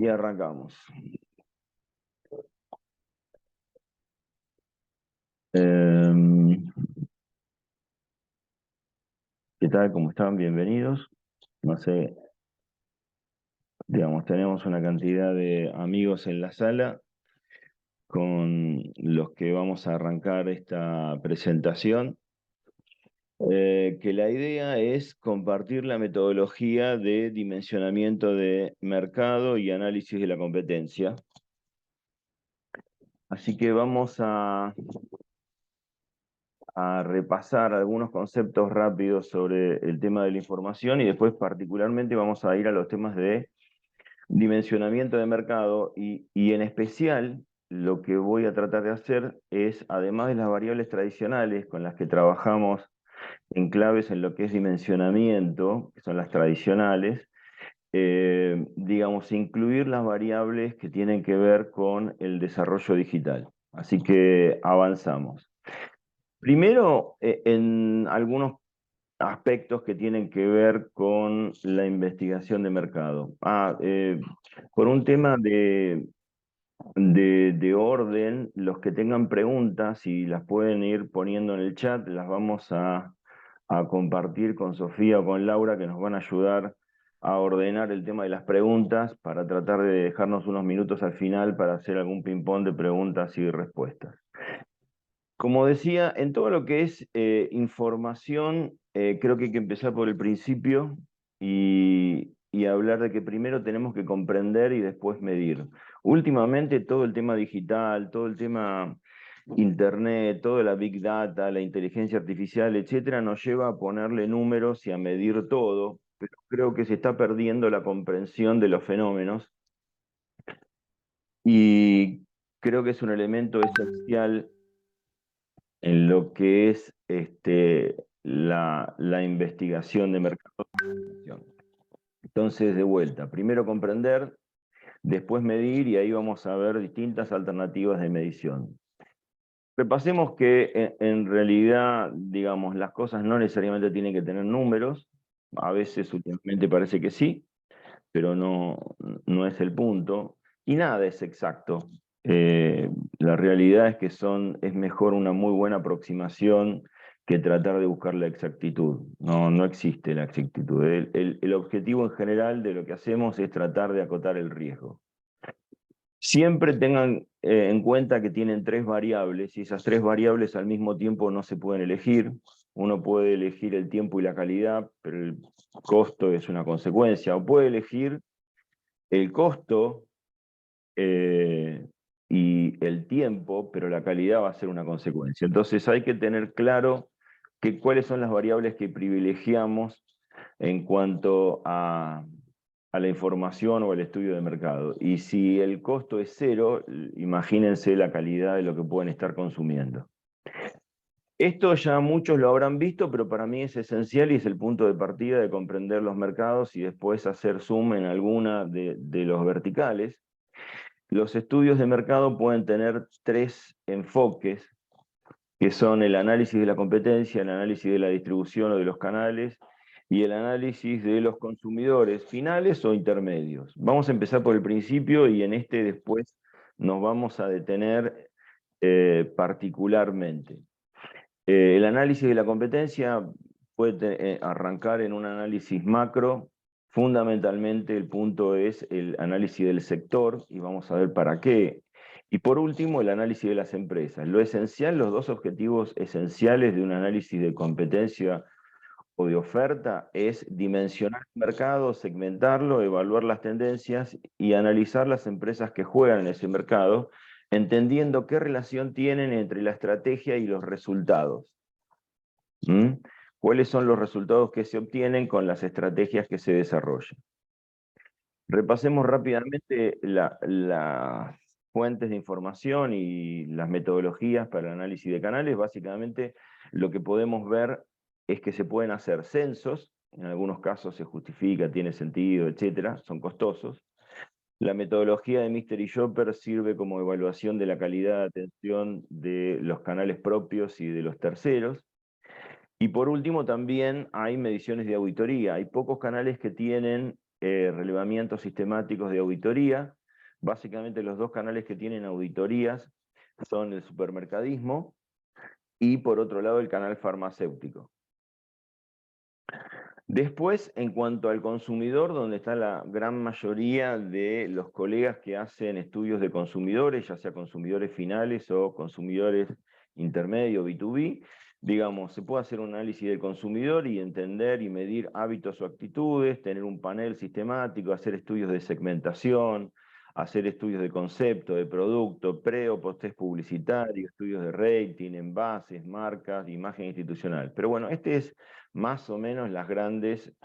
Y arrancamos. ¿Qué tal? ¿Cómo están? Bienvenidos. No sé, digamos, tenemos una cantidad de amigos en la sala con los que vamos a arrancar esta presentación, que la idea es compartir la metodología de dimensionamiento de mercado y análisis de la competencia. Así que vamos a repasar algunos conceptos rápidos sobre el tema de la información y después particularmente vamos a ir a los temas de dimensionamiento de mercado y en especial lo que voy a tratar de hacer es, además de las variables tradicionales con las que trabajamos en claves en lo que es dimensionamiento, que son las tradicionales, digamos, incluir las variables que tienen que ver con el desarrollo digital. Así que avanzamos. Primero, en algunos aspectos que tienen que ver con la investigación de mercado. Por un tema de orden, los que tengan preguntas, y las pueden ir poniendo en el chat, las vamos a compartir con Sofía o con Laura, que nos van a ayudar a ordenar el tema de las preguntas para tratar de dejarnos unos minutos al final para hacer algún ping-pong de preguntas y respuestas. Como decía, en todo lo que es información, creo que hay que empezar por el principio y hablar de que primero tenemos que comprender y después medir. Últimamente todo el tema digital, todo el tema internet, toda la big data, la inteligencia artificial, etcétera, nos lleva a ponerle números y a medir todo, pero creo que se está perdiendo la comprensión de los fenómenos y creo que es un elemento esencial en lo que es la investigación de mercado. Entonces, de vuelta, primero comprender, después medir, y ahí vamos a ver distintas alternativas de medición. Repasemos que en realidad, digamos, las cosas no necesariamente tienen que tener números, a veces últimamente parece que sí, pero no es el punto, y nada es exacto. La realidad es que es mejor una muy buena aproximación que tratar de buscar la exactitud. No existe la exactitud. El objetivo en general de lo que hacemos es tratar de acotar el riesgo. Siempre tengan en cuenta que tienen tres variables, y esas tres variables al mismo tiempo no se pueden elegir. Uno puede elegir el tiempo y la calidad, pero el costo es una consecuencia. O puede elegir el costo y el tiempo, pero la calidad va a ser una consecuencia. Entonces hay que tener claro cuáles son las variables que privilegiamos en cuanto a la información o el estudio de mercado. Y si el costo es cero, imagínense la calidad de lo que pueden estar consumiendo. Esto ya muchos lo habrán visto, pero para mí es esencial y es el punto de partida de comprender los mercados y después hacer zoom en alguna de los verticales. Los estudios de mercado pueden tener tres enfoques, que son el análisis de la competencia, el análisis de la distribución o de los canales, y el análisis de los consumidores finales o intermedios. Vamos a empezar por el principio y en este después nos vamos a detener particularmente. El análisis de la competencia puede arrancar en un análisis macro. Fundamentalmente el punto es el análisis del sector y vamos a ver para qué. Y por último, el análisis de las empresas. Lo esencial, los dos objetivos esenciales de un análisis de competencia o de oferta es dimensionar el mercado, segmentarlo, evaluar las tendencias y analizar las empresas que juegan en ese mercado, entendiendo qué relación tienen entre la estrategia y los resultados. ¿Cuáles son los resultados que se obtienen con las estrategias que se desarrollan? Repasemos rápidamente las fuentes de información y las metodologías para el análisis de canales. Básicamente lo que podemos ver es que se pueden hacer censos, en algunos casos se justifica, tiene sentido, etcétera, son costosos. La metodología de Mystery Shopper sirve como evaluación de la calidad de atención de los canales propios y de los terceros. Y por último también hay mediciones de auditoría. Hay pocos canales que tienen relevamientos sistemáticos de auditoría. Básicamente los dos canales que tienen auditorías son el supermercadismo y por otro lado el canal farmacéutico. Después, en cuanto al consumidor, donde está la gran mayoría de los colegas que hacen estudios de consumidores, ya sea consumidores finales o consumidores intermedios, B2B, digamos, se puede hacer un análisis del consumidor y entender y medir hábitos o actitudes, tener un panel sistemático, hacer estudios de segmentación, hacer estudios de concepto, de producto, pre o post-test publicitario, estudios de rating, envases, marcas, imagen institucional. Pero bueno, este es más o menos las grandes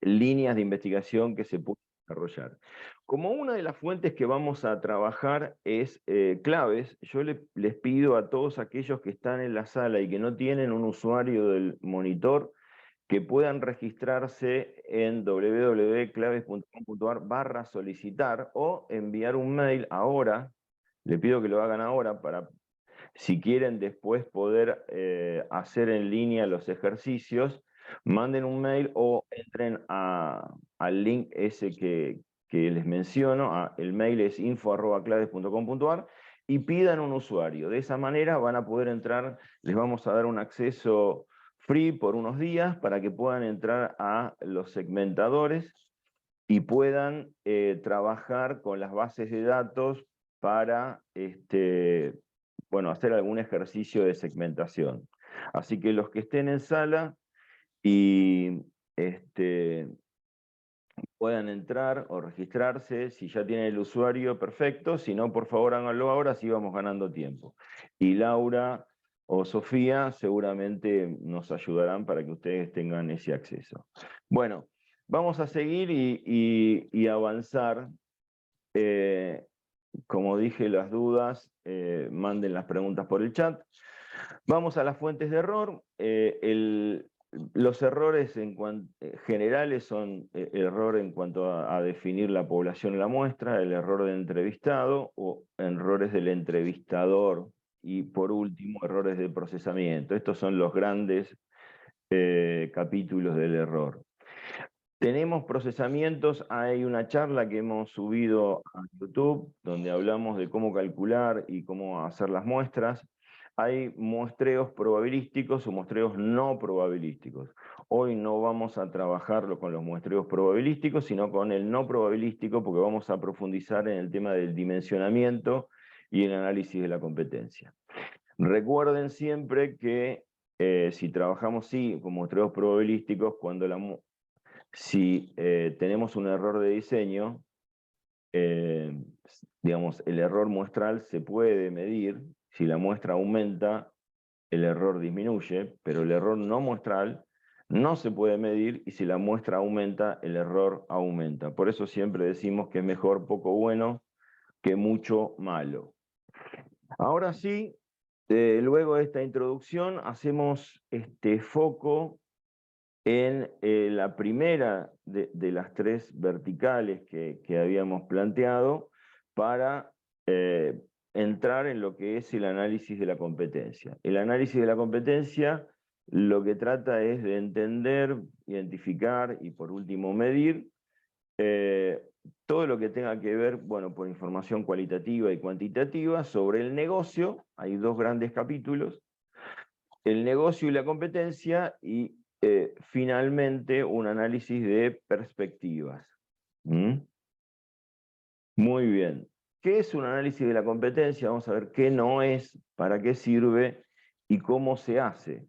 líneas de investigación que se pueden desarrollar. Como una de las fuentes que vamos a trabajar es claves, yo les pido a todos aquellos que están en la sala y que no tienen un usuario del monitor, que puedan registrarse en www.claves.com.ar/solicitar o enviar un mail ahora. Le pido que lo hagan ahora para, si quieren después poder hacer en línea los ejercicios, manden un mail o entren al link ese que les menciono. El mail es info@claves.com.ar y pidan un usuario. De esa manera van a poder entrar, les vamos a dar un acceso free por unos días para que puedan entrar a los segmentadores y puedan trabajar con las bases de datos para bueno, hacer algún ejercicio de segmentación. Así que los que estén en sala y puedan entrar o registrarse, si ya tienen el usuario, perfecto, si no, por favor háganlo ahora, así vamos ganando tiempo. Y Laura o Sofía seguramente nos ayudarán para que ustedes tengan ese acceso. Bueno, vamos a seguir y avanzar. Como dije, las dudas, manden las preguntas por el chat. Vamos a las fuentes de error. Los errores generales son error en cuanto a definir la población en la muestra, el error del entrevistado o errores del entrevistador y por último errores de procesamiento. Estos son los grandes capítulos del error. Tenemos procesamientos, hay una charla que hemos subido a YouTube donde hablamos de cómo calcular y cómo hacer las muestras. Hay muestreos probabilísticos o muestreos no probabilísticos. Hoy no vamos a trabajarlo con los muestreos probabilísticos, sino con el no probabilístico, porque vamos a profundizar en el tema del dimensionamiento y el análisis de la competencia. Recuerden siempre que si trabajamos con muestreos probabilísticos, si tenemos un error de diseño, digamos, el error muestral se puede medir. Si la muestra aumenta, el error disminuye, pero el error no muestral no se puede medir y si la muestra aumenta, el error aumenta. Por eso siempre decimos que es mejor poco bueno que mucho malo. Ahora sí, luego de esta introducción, hacemos foco en la primera de las tres verticales que habíamos planteado para entrar en lo que es el análisis de la competencia. El análisis de la competencia lo que trata es de entender, identificar y por último medir todo lo que tenga que ver, bueno, por información cualitativa y cuantitativa sobre el negocio. Hay dos grandes capítulos: el negocio y la competencia, y finalmente un análisis de perspectivas. Muy bien. ¿Qué es un análisis de la competencia? Vamos a ver qué no es, para qué sirve y cómo se hace.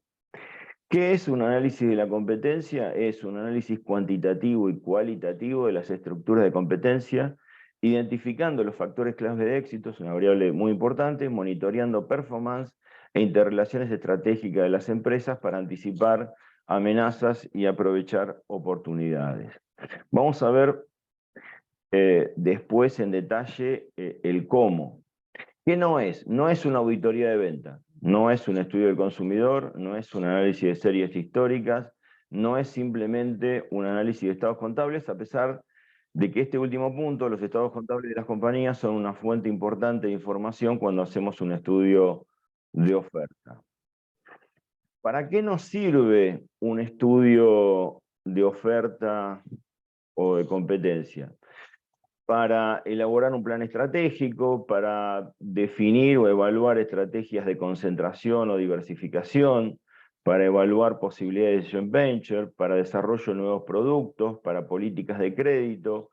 ¿Qué es un análisis de la competencia? Es un análisis cuantitativo y cualitativo de las estructuras de competencia, identificando los factores clave de éxito, es una variable muy importante, monitoreando performance e interrelaciones estratégicas de las empresas para anticipar amenazas y aprovechar oportunidades. Vamos a ver después en detalle el cómo. ¿Qué no es? No es una auditoría de venta, no es un estudio del consumidor, no es un análisis de series históricas, no es simplemente un análisis de estados contables, a pesar de que este último punto, los estados contables de las compañías, son una fuente importante de información cuando hacemos un estudio de oferta. ¿Para qué nos sirve un estudio de oferta o de competencia? Para elaborar un plan estratégico, para definir o evaluar estrategias de concentración o diversificación, para evaluar posibilidades de joint venture, para desarrollo de nuevos productos, para políticas de crédito,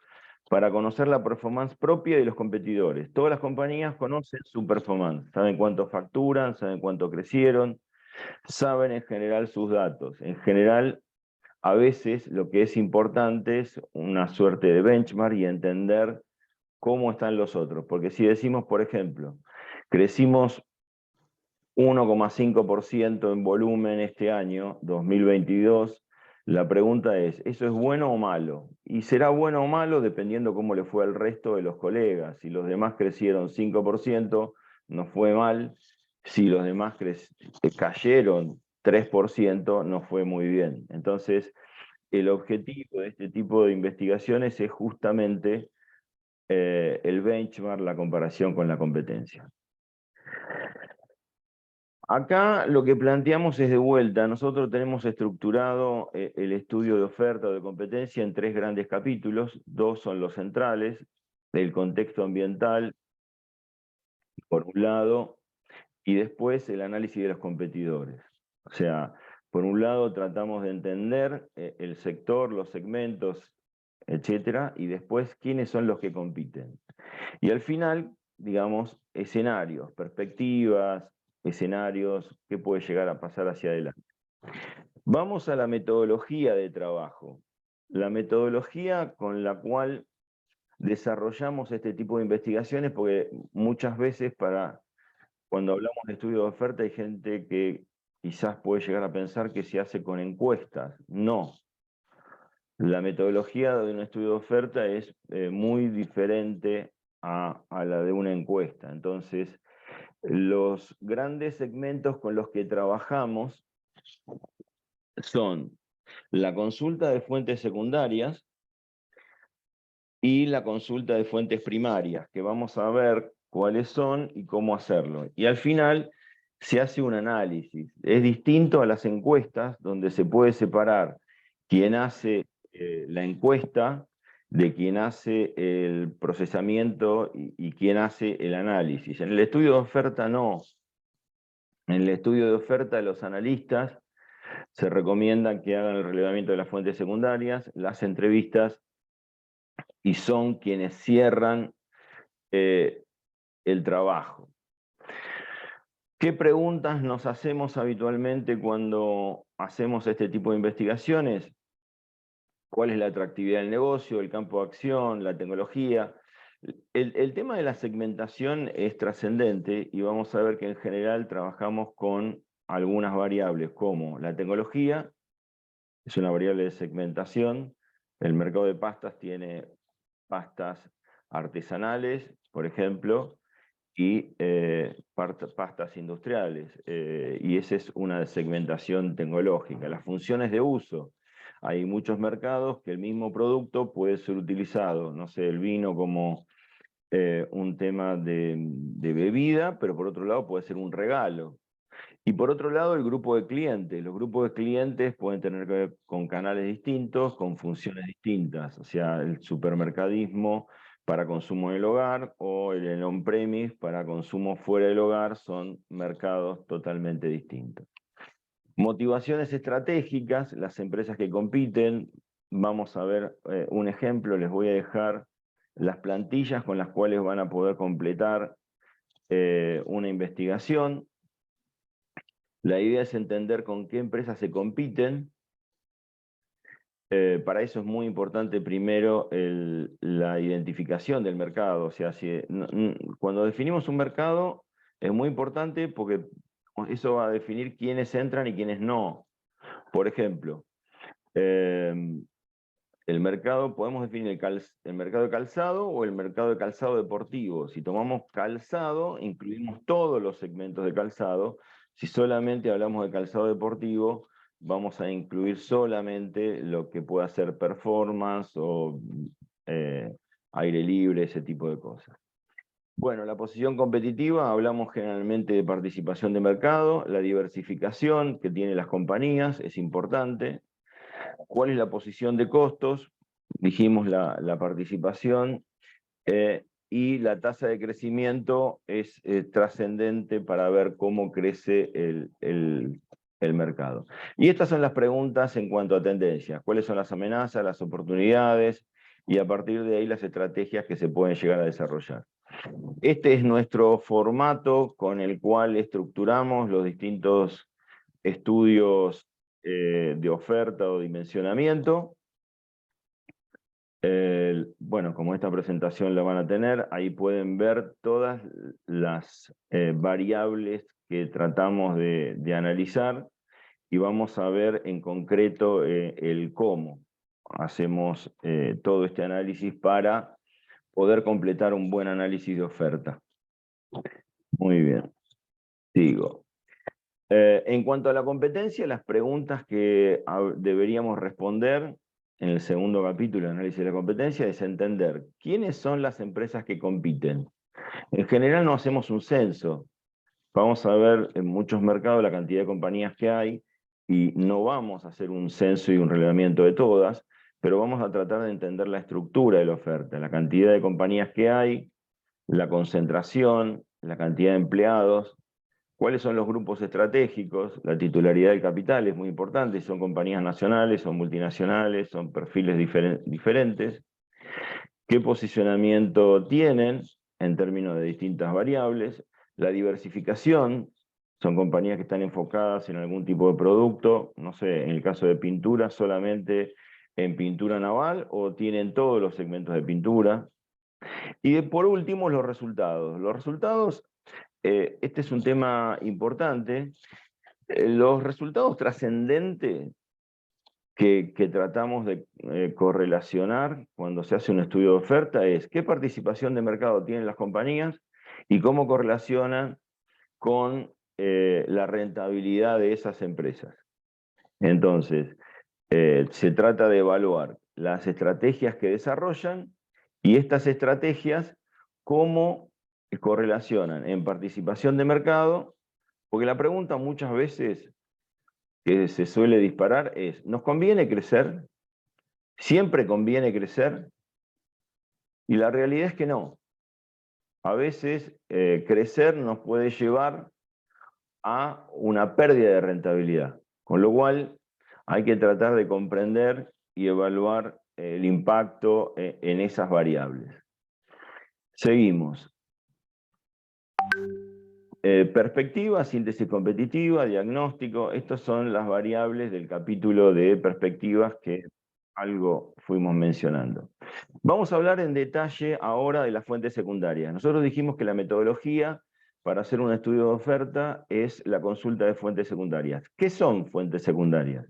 para conocer la performance propia de los competidores. Todas las compañías conocen su performance, saben cuánto facturan, saben cuánto crecieron, saben en general sus datos. En general, a veces lo que es importante es una suerte de benchmark y entender cómo están los otros. Porque si decimos, por ejemplo, crecimos 1,5% en volumen este año, 2022, la pregunta es, ¿eso es bueno o malo? Y será bueno o malo dependiendo cómo le fue al resto de los colegas. Si los demás crecieron 5%, no fue mal. Si los demás cayeron 3%, no fue muy bien. Entonces, el objetivo de este tipo de investigaciones es justamente el benchmark, la comparación con la competencia. Acá lo que planteamos es de vuelta, nosotros tenemos estructurado el estudio de oferta o de competencia en 3 grandes capítulos, 2 son los centrales, el contexto ambiental, por un lado, y después el análisis de los competidores. O sea, por un lado tratamos de entender el sector, los segmentos, etcétera, y después quiénes son los que compiten. Y al final, digamos, escenarios, perspectivas, escenarios, qué puede llegar a pasar hacia adelante. Vamos a la metodología de trabajo. La metodología con la cual desarrollamos este tipo de investigaciones, porque muchas veces cuando hablamos de estudio de oferta hay gente que quizás puede llegar a pensar que se hace con encuestas. No. La metodología de un estudio de oferta es muy diferente a la de una encuesta. Entonces, los grandes segmentos con los que trabajamos son la consulta de fuentes secundarias y la consulta de fuentes primarias, que vamos a ver cuáles son y cómo hacerlo. Y al final se hace un análisis. Es distinto a las encuestas, donde se puede separar quién hace la encuesta de quien hace el procesamiento y quien hace el análisis. En el estudio de oferta no. En el estudio de oferta los analistas se recomienda que hagan el relevamiento de las fuentes secundarias, las entrevistas, y son quienes cierran el trabajo. ¿Qué preguntas nos hacemos habitualmente cuando hacemos este tipo de investigaciones? ¿Cuál es la atractividad del negocio, el campo de acción, la tecnología? El tema de la segmentación es trascendente y vamos a ver que en general trabajamos con algunas variables como la tecnología, es una variable de segmentación. El mercado de pastas tiene pastas artesanales, por ejemplo, y pastas industriales. Y esa es una segmentación tecnológica. Las funciones de uso. Hay muchos mercados que el mismo producto puede ser utilizado, no sé, el vino como un tema de bebida, pero por otro lado puede ser un regalo. Y por otro lado, el grupo de clientes. Los grupos de clientes pueden tener que ver con canales distintos, con funciones distintas. O sea, el supermercadismo para consumo en el hogar o el on-premise para consumo fuera del hogar son mercados totalmente distintos. Motivaciones estratégicas, las empresas que compiten. Vamos a ver un ejemplo, les voy a dejar las plantillas con las cuales van a poder completar una investigación. La idea es entender con qué empresas se compiten. Para eso es muy importante primero la identificación del mercado. O sea, cuando definimos un mercado es muy importante porque eso va a definir quiénes entran y quiénes no. Por ejemplo, el mercado, podemos definir el mercado de calzado o el mercado de calzado deportivo. Si tomamos calzado, incluimos todos los segmentos de calzado. Si solamente hablamos de calzado deportivo, vamos a incluir solamente lo que pueda ser performance o aire libre, ese tipo de cosas. Bueno, la posición competitiva, hablamos generalmente de participación de mercado, la diversificación que tienen las compañías es importante. ¿Cuál es la posición de costos? Dijimos la participación, y la tasa de crecimiento es trascendente para ver cómo crece el mercado. Y estas son las preguntas en cuanto a tendencias. ¿Cuáles son las amenazas, las oportunidades? Y a partir de ahí las estrategias que se pueden llegar a desarrollar. Este es nuestro formato con el cual estructuramos los distintos estudios de oferta o dimensionamiento. Bueno, como esta presentación la van a tener, ahí pueden ver todas las variables que tratamos de analizar, y vamos a ver en concreto el cómo hacemos todo este análisis para poder completar un buen análisis de oferta. Muy bien, sigo. En cuanto a la competencia, las preguntas que deberíamos responder en el segundo capítulo de análisis de la competencia es entender quiénes son las empresas que compiten. En general no hacemos un censo. Vamos a ver en muchos mercados la cantidad de compañías que hay, y no vamos a hacer un censo y un relevamiento de todas, pero vamos a tratar de entender la estructura de la oferta, la cantidad de compañías que hay, la concentración, la cantidad de empleados, cuáles son los grupos estratégicos, la titularidad del capital es muy importante, son compañías nacionales, son multinacionales, son perfiles diferentes, qué posicionamiento tienen en términos de distintas variables, la diversificación, son compañías que están enfocadas en algún tipo de producto, no sé, en el caso de pintura, solamente en pintura naval, o tienen todos los segmentos de pintura. Y por último, los resultados. Los resultados, este es un tema importante. Los resultados trascendentes que tratamos de correlacionar cuando se hace un estudio de oferta es qué participación de mercado tienen las compañías y cómo correlacionan con la rentabilidad de esas empresas. Entonces, se trata de evaluar las estrategias que desarrollan y estas estrategias cómo correlacionan en participación de mercado, porque la pregunta muchas veces que se suele disparar es, ¿nos conviene crecer? ¿Siempre conviene crecer? Y la realidad es que no. A veces crecer nos puede llevar a una pérdida de rentabilidad, con lo cual hay que tratar de comprender y evaluar el impacto en esas variables. Seguimos. Perspectiva, síntesis competitiva, diagnóstico, estas son las variables del capítulo de perspectivas que algo fuimos mencionando. Vamos a hablar en detalle ahora de las fuentes secundarias. Nosotros dijimos que la metodología para hacer un estudio de oferta es la consulta de fuentes secundarias. ¿Qué son fuentes secundarias?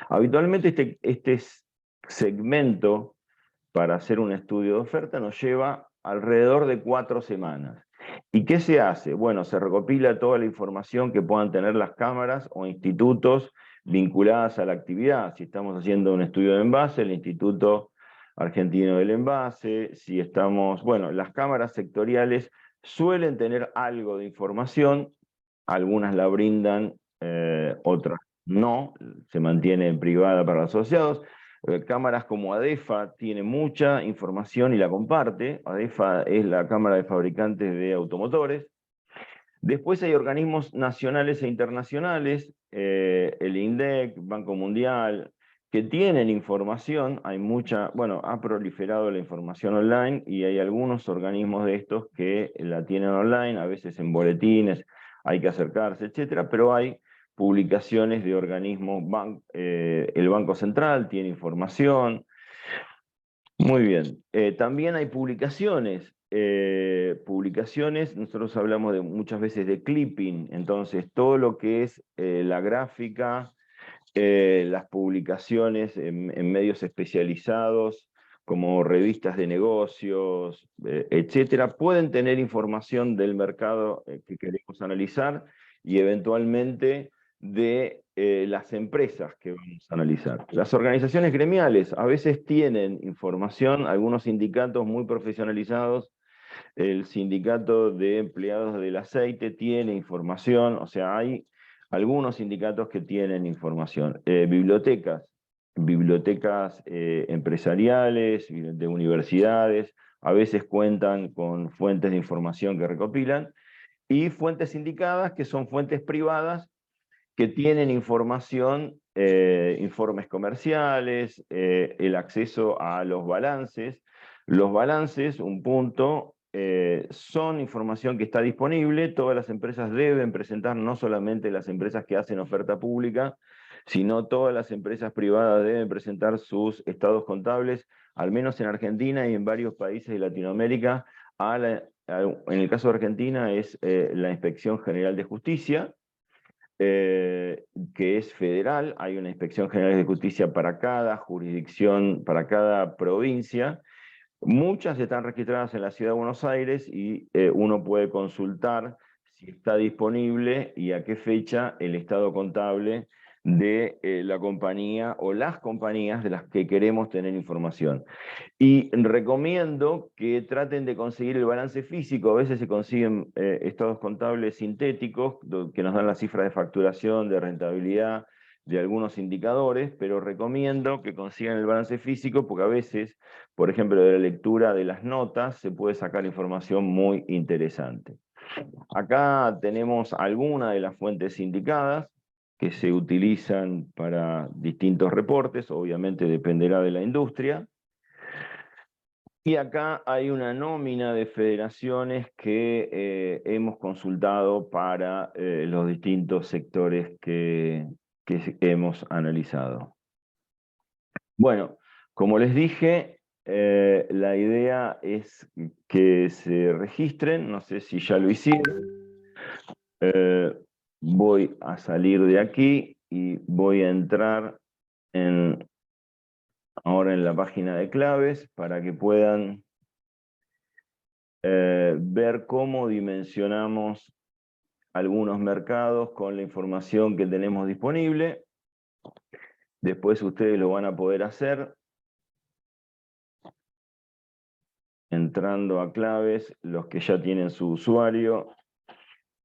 Habitualmente este segmento para hacer un estudio de oferta nos lleva alrededor de 4 semanas. ¿Y qué se hace? Bueno, se recopila toda la información que puedan tener las cámaras o institutos vinculadas a la actividad. Si estamos haciendo un estudio de envase, el Instituto Argentino del Envase, si estamos, bueno, las cámaras sectoriales suelen tener algo de información, algunas la brindan, otras no, se mantiene privada para los asociados. Cámaras como ADEFA tiene mucha información y la comparte. ADEFA es la Cámara de Fabricantes de Automotores. Después hay organismos nacionales e internacionales, el INDEC, Banco Mundial, que tienen información. Hay mucha, bueno, ha proliferado la información online y hay algunos organismos de estos que la tienen online, a veces en boletines, hay que acercarse, etcétera, pero hay publicaciones de organismos, el Banco Central tiene información. Muy bien. También hay publicaciones. Nosotros hablamos muchas veces de clipping, entonces todo lo que es la gráfica, las publicaciones en medios especializados, como revistas de negocios, etcétera, pueden tener información del mercado que queremos analizar y eventualmente de las empresas que vamos a analizar. Las organizaciones gremiales a veces tienen información, algunos sindicatos muy profesionalizados, el sindicato de empleados del aceite tiene información, o sea, hay algunos sindicatos que tienen información. Bibliotecas bibliotecas empresariales, de universidades, a veces cuentan con fuentes de información que recopilan, y fuentes sindicadas, que son fuentes privadas que tienen información, informes comerciales, el acceso a los balances. Los balances, un punto, son información que está disponible. Todas las empresas deben presentar, no solamente las empresas que hacen oferta pública, sino todas las empresas privadas deben presentar sus estados contables, al menos en Argentina y en varios países de Latinoamérica. En el caso de Argentina es la Inspección General de Justicia, que es federal. Hay una Inspección General de Justicia para cada jurisdicción, para cada provincia. Muchas están registradas en la Ciudad de Buenos Aires y uno puede consultar si está disponible y a qué fecha el estado contable de la compañía o las compañías de las que queremos tener información. Y recomiendo que traten de conseguir el balance físico. A veces se consiguen estados contables sintéticos que nos dan la cifra de facturación, de rentabilidad, de algunos indicadores, pero recomiendo que consigan el balance físico porque a veces, por ejemplo, de la lectura de las notas, se puede sacar información muy interesante. Acá tenemos algunas de las fuentes indicadas que se utilizan para distintos reportes, obviamente dependerá de la industria. Y acá hay una nómina de federaciones que hemos consultado para los distintos sectores que hemos analizado. Bueno, como les dije, la idea es que se registren, no sé si ya lo hicieron. Voy a salir de aquí y voy a entrar ahora en la página de claves para que puedan ver cómo dimensionamos algunos mercados con la información que tenemos disponible. Después ustedes lo van a poder hacer entrando a claves, los que ya tienen su usuario,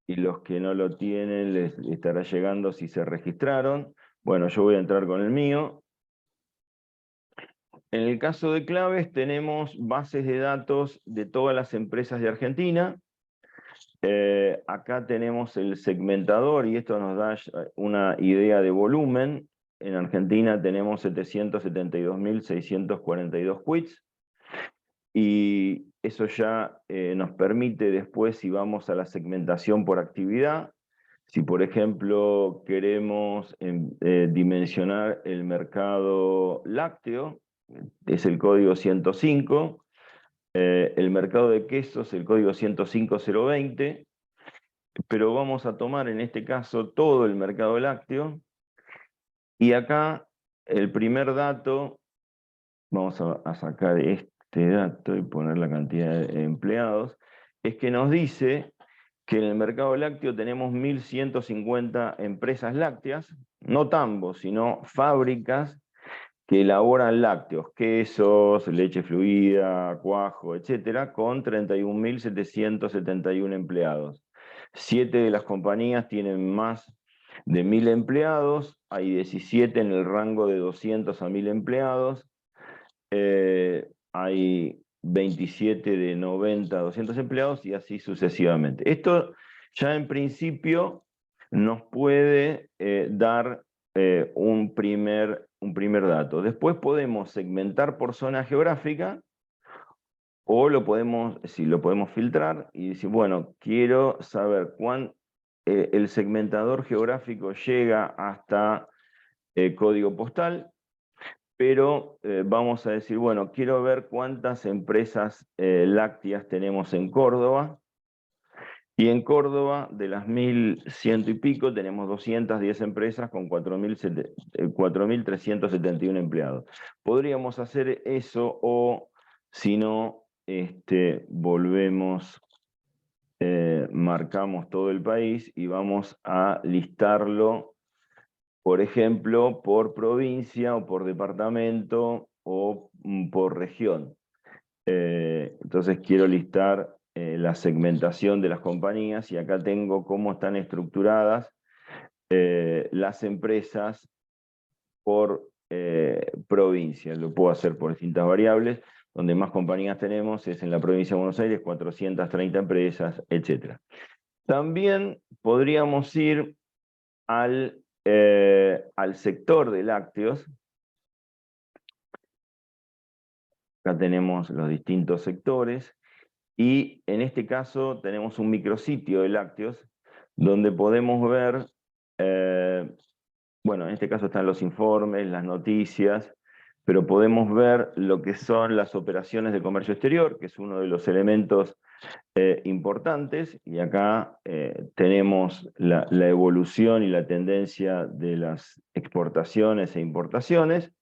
y los que no lo tienen les estará llegando si se registraron. Bueno, yo voy a entrar con el mío. En el caso de claves tenemos bases de datos de todas las empresas de Argentina. Acá tenemos el segmentador y esto nos da una idea de volumen. En Argentina tenemos 772.642 quits y eso ya nos permite después, si vamos a la segmentación por actividad, si por ejemplo queremos dimensionar el mercado lácteo, es el código 105, el mercado de quesos, el código 105.020, pero vamos a tomar en este caso todo el mercado lácteo, y acá el primer dato, vamos a sacar este dato y poner la cantidad de empleados, es que nos dice que en el mercado lácteo tenemos 1.150 empresas lácteas, no tambos, sino fábricas que elaboran lácteos, quesos, leche fluida, cuajo, etcétera, con 31.771 empleados. 7 de las compañías tienen más de 1.000 empleados, hay 17 en el rango de 200 a 1.000 empleados, hay 27 de 90 a 200 empleados y así sucesivamente. Esto ya en principio nos puede dar un primer dato. Después podemos segmentar por zona geográfica o lo podemos filtrar y decir, bueno, quiero saber el segmentador geográfico llega hasta código postal, pero vamos a decir, bueno, quiero ver cuántas empresas lácteas tenemos en Córdoba. Y en Córdoba, de las 1.100 y pico, tenemos 210 empresas con 4.371 empleados. Podríamos hacer eso o, si no, volvemos, marcamos todo el país y vamos a listarlo, por ejemplo, por provincia o por departamento o por región. Entonces quiero listar la segmentación de las compañías y acá tengo cómo están estructuradas las empresas por provincia. Lo puedo hacer por distintas variables. Donde más compañías tenemos es en la provincia de Buenos Aires, 430 empresas, etc. También podríamos ir al sector de lácteos. Acá tenemos los distintos sectores y en este caso tenemos un micrositio de lácteos donde podemos ver, bueno, en este caso están los informes, las noticias, pero podemos ver lo que son las operaciones de comercio exterior, que es uno de los elementos importantes, y acá tenemos la evolución y la tendencia de las exportaciones e importaciones.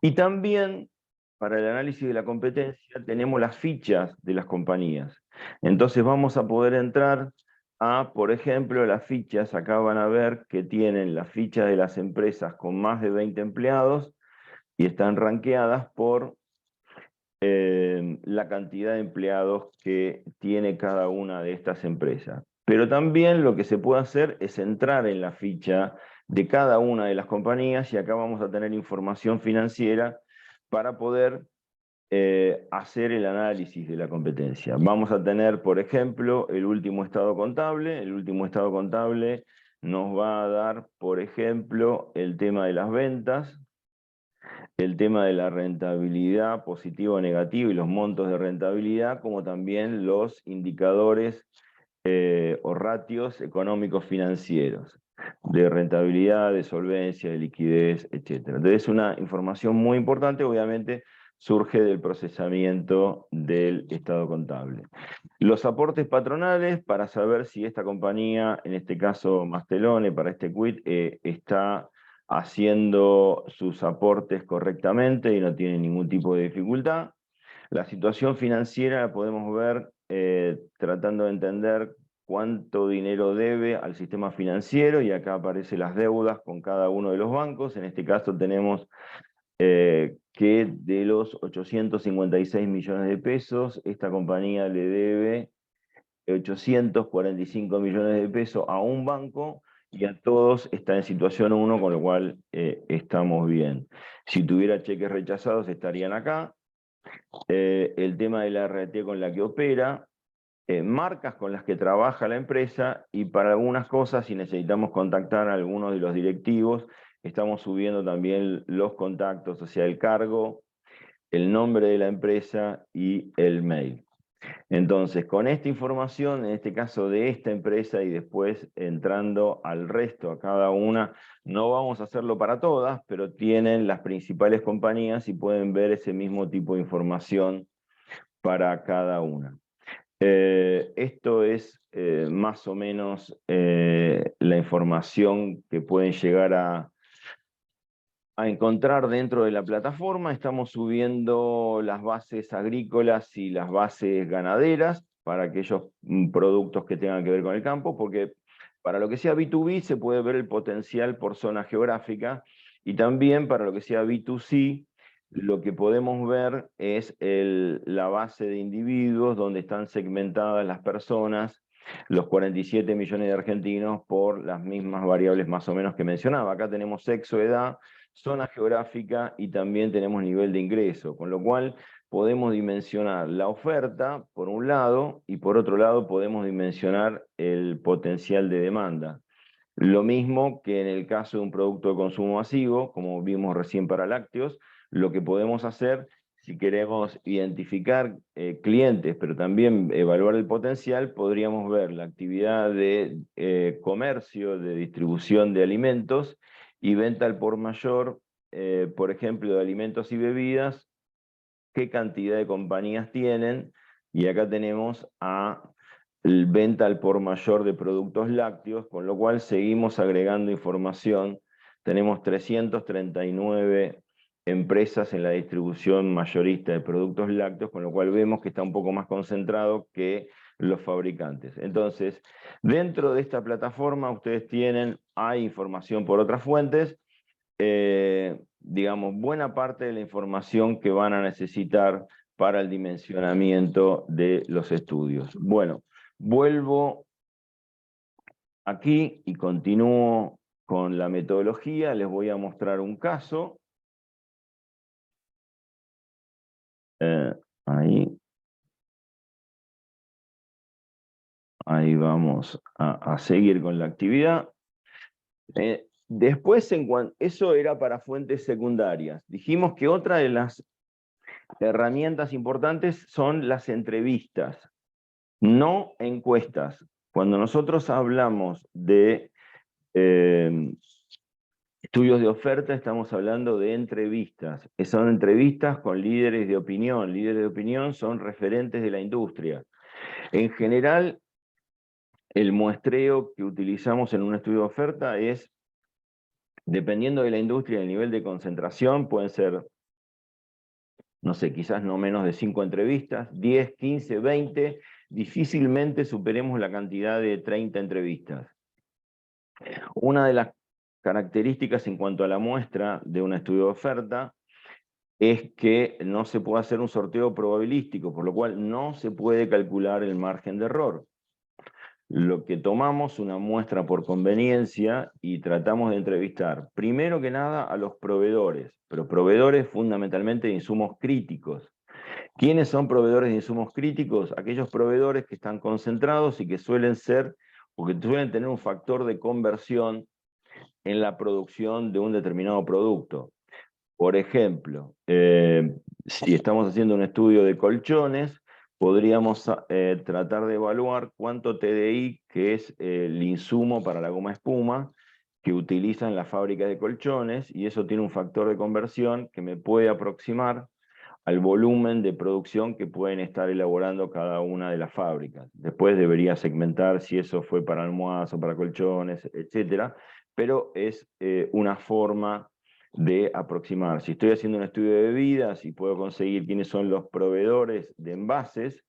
Y también, para el análisis de la competencia, tenemos las fichas de las compañías. Entonces vamos a poder entrar a, por ejemplo, las fichas. Acá van a ver que tienen las fichas de las empresas con más de 20 empleados y están rankeadas por la cantidad de empleados que tiene cada una de estas empresas. Pero también lo que se puede hacer es entrar en la ficha de cada una de las compañías y acá vamos a tener información financiera para poder hacer el análisis de la competencia. Vamos a tener, por ejemplo, el último estado contable. El último estado contable nos va a dar, por ejemplo, el tema de las ventas, el tema de la rentabilidad positiva o negativa y los montos de rentabilidad, como también los indicadores o ratios económicos financieros, de rentabilidad, de solvencia, de liquidez, etc. Entonces es una información muy importante, obviamente surge del procesamiento del estado contable. Los aportes patronales, para saber si esta compañía, en este caso Mastelone, para este quit, está haciendo sus aportes correctamente y no tiene ningún tipo de dificultad. La situación financiera la podemos ver tratando de entender cuánto dinero debe al sistema financiero, y acá aparecen las deudas con cada uno de los bancos. En este caso tenemos que de los 856 millones de pesos, esta compañía le debe 845 millones de pesos a un banco, y a todos está en situación 1, con lo cual estamos bien. Si tuviera cheques rechazados estarían acá. El tema de la RT con la que opera, marcas con las que trabaja la empresa, y para algunas cosas, si necesitamos contactar a algunos de los directivos, estamos subiendo también los contactos, o sea, el cargo, el nombre de la empresa y el mail. Entonces, con esta información, en este caso de esta empresa, y después entrando al resto, a cada una, no vamos a hacerlo para todas, pero tienen las principales compañías y pueden ver ese mismo tipo de información para cada una. Esto es más o menos la información que pueden llegar a encontrar dentro de la plataforma. Estamos subiendo las bases agrícolas y las bases ganaderas para aquellos productos que tengan que ver con el campo, porque para lo que sea B2B se puede ver el potencial por zona geográfica, y también para lo que sea B2C lo que podemos ver es la base de individuos donde están segmentadas las personas, los 47 millones de argentinos, por las mismas variables más o menos que mencionaba. Acá tenemos sexo, edad, zona geográfica y también tenemos nivel de ingreso, con lo cual podemos dimensionar la oferta por un lado y por otro lado podemos dimensionar el potencial de demanda. Lo mismo que en el caso de un producto de consumo masivo, como vimos recién para lácteos, lo que podemos hacer si queremos identificar clientes, pero también evaluar el potencial, podríamos ver la actividad de comercio, de distribución de alimentos y venta al por mayor, por ejemplo, de alimentos y bebidas, qué cantidad de compañías tienen, y acá tenemos a venta al por mayor de productos lácteos, con lo cual seguimos agregando información. Tenemos 339 empresas en la distribución mayorista de productos lácteos, con lo cual vemos que está un poco más concentrado que los fabricantes. Entonces, dentro de esta plataforma ustedes hay información por otras fuentes, digamos, buena parte de la información que van a necesitar para el dimensionamiento de los estudios. Bueno, vuelvo aquí y continúo con la metodología, les voy a mostrar un caso. Ahí vamos a seguir con la actividad. Después, eso era para fuentes secundarias. Dijimos que otra de las herramientas importantes son las entrevistas, no encuestas. Cuando nosotros hablamos de estudios de oferta, estamos hablando de entrevistas. Son entrevistas con líderes de opinión. Líderes de opinión son referentes de la industria. En general, el muestreo que utilizamos en un estudio de oferta es, dependiendo de la industria y el nivel de concentración, pueden ser, no sé, quizás no menos de 5 entrevistas, 10, 15, 20, difícilmente superemos la cantidad de 30 entrevistas. Una de las características en cuanto a la muestra de un estudio de oferta es que no se puede hacer un sorteo probabilístico, por lo cual no se puede calcular el margen de error. Lo que tomamos una muestra por conveniencia y tratamos de entrevistar, primero que nada, a los proveedores, pero proveedores fundamentalmente de insumos críticos. ¿Quiénes son proveedores de insumos críticos? Aquellos proveedores que están concentrados y que suelen ser, o que suelen tener un factor de conversión en la producción de un determinado producto. Por ejemplo, si estamos haciendo un estudio de colchones, podríamos tratar de evaluar cuánto TDI, que es el insumo para la goma espuma, que utilizan las fábricas de colchones, y eso tiene un factor de conversión que me puede aproximar al volumen de producción que pueden estar elaborando cada una de las fábricas. Después debería segmentar si eso fue para almohadas o para colchones, etc. Pero es una forma de aproximar. Si estoy haciendo un estudio de bebidas y puedo conseguir quiénes son los proveedores de envases,